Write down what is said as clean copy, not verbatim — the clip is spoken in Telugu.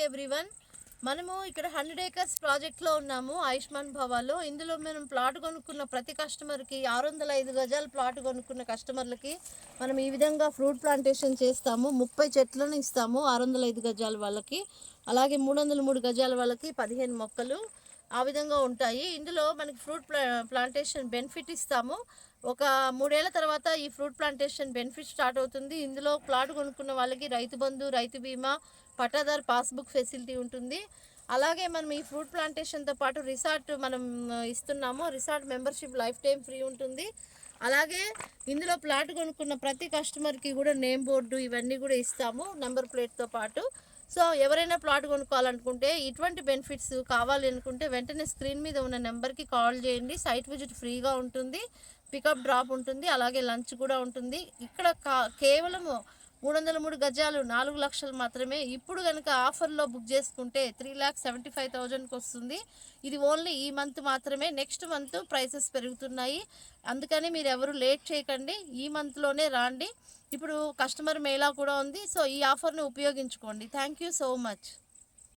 ఎవ్రీవన్. మనము ఇక్కడ 100 acres ప్రాజెక్ట్లో ఉన్నాము ఆయుష్మాన్ భవాలో. ఇందులో మనం ప్లాట్ కొనుక్కున్న ప్రతి కస్టమర్కి 605 గజాల ప్లాట్ కొనుక్కున్న కస్టమర్లకి మనం ఈ విధంగా ఫ్రూట్ ప్లాంటేషన్ చేస్తాము. 30 చెట్లను ఇస్తాము 605 గజాల వాళ్ళకి. అలాగే 303 గజాల వాళ్ళకి 15 మొక్కలు ఆ విధంగా ఉంటాయి. ఇందులో మనకి ఫ్రూట్ ప్లాంటేషన్ బెనిఫిట్ ఇస్తాము. ఒక 3 ఏళ్ల తర్వాత ఈ ఫ్రూట్ ప్లాంటేషన్ బెనిఫిట్ స్టార్ట్ అవుతుంది. ఇందులో ప్లాట్ కొనుక్కున్న వాళ్ళకి రైతు బంధు, రైతు బీమా, పట్టాదారు పాస్బుక్ ఫెసిలిటీ ఉంటుంది. అలాగే మనం ఈ ఫ్రూట్ ప్లాంటేషన్తో పాటు రిసార్ట్ మనం ఇస్తున్నాము. Resort membership life time free ఉంటుంది. అలాగే ఇందులో ప్లాట్ కొనుక్కున్న ప్రతి కస్టమర్కి కూడా నేమ్ బోర్డు ఇవన్నీ కూడా ఇస్తాము నెంబర్ ప్లేట్తో పాటు. సో ఎవరైనా ప్లాట్ కొనుక్కోవాలనుకుంటే ఇటువంటి బెనిఫిట్స్ కావాలి అనుకుంటే వెంటనే స్క్రీన్ మీద ఉన్న నెంబర్కి కాల్ చేయండి. సైట్ విజిట్ ఫ్రీగా ఉంటుంది, పికప్ డ్రాప్ ఉంటుంది, అలాగే లంచ్ కూడా ఉంటుంది. ఇక్కడ కేవలము 303 గజాలు 4 లక్షలు మాత్రమే. ఇప్పుడు కనుక ఆఫర్లో బుక్ చేసుకుంటే 3,75,000కి వస్తుంది. ఇది ఓన్లీ ఈ మంత్ మాత్రమే. నెక్స్ట్ మంత్ ప్రైసెస్ పెరుగుతున్నాయి. అందుకని మీరు ఎవరు లేట్ చేయకండి, ఈ మంత్లోనే రాండి. ఇప్పుడు కస్టమర్ మేళా కూడా ఉంది. సో ఈ ఆఫర్ని ఉపయోగించుకోండి. Thank you so much.